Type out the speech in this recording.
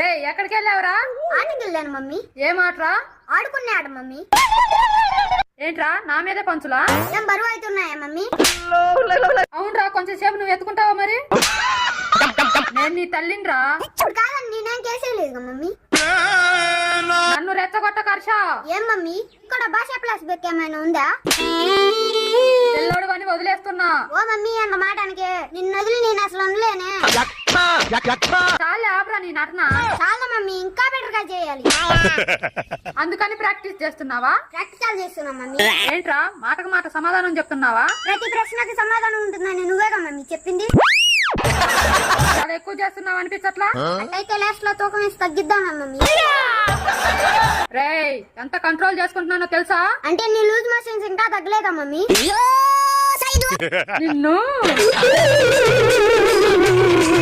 రే ఎక్కడికి వెళ్ళావురా? ఆటకి వెళ్ళాను మమ్మీ. ఏం ఆటరా? ఆడుకునే ఆట మమ్మీ. ఏంట్రా నా మీదే పంచులా? ఏం బరువు అవుతున్నాయా మమ్మీ? అవునరా, కొంచెం సేపు నువ్వు ఎత్తుకుంటావా మరి? నేను నీ తల్లినిరా. ఇప్పుడు కాదని నేనేం చేసేయలేదు మమ్మీ. నన్ను రెచ్చగొట్ట కర్ష. ఏం మమ్మీ ఇక్కడ భాషా ప్లస్ బెక్ ఏమైనా ఉందా? తెల్లోడు అని వదిలేస్తున్నా. ఓ మమ్మీ అన్న మాటానికి నిన్ను వదిలి నేను అసలు ఉండలేనే. చాలే ఆపరా నీ నటన. చాలా మమ్మీ, ఇంకా బెటర్ గా చేయాలి. అందుకని ప్రాక్టీస్ చేస్తున్నావా? ప్రాక్టికల్ చేస్తున్నా మమ్మీ. ఏంట్రా మాటకు మాట సమాధానం చెప్తున్నావా? ప్రతి ప్రశ్నకి సమాధానం ఉంటుందని నువ్వేగా మమ్మీ చెప్పింది. చాలా ఎక్కువ చేస్తున్నావు అనిపించట్లా? అట్లయితే లాస్ట్ లో తూకం వేసి తగ్గిద్దామా మమ్మీ. రేయ్ ఎంత కంట్రోల్ చేసుకుంటున్నానో తెలుసా? అంటే నీ లూజ్ మోషన్స్ ఇంకా తగ్గలేదా మమ్మీ? నిన్ను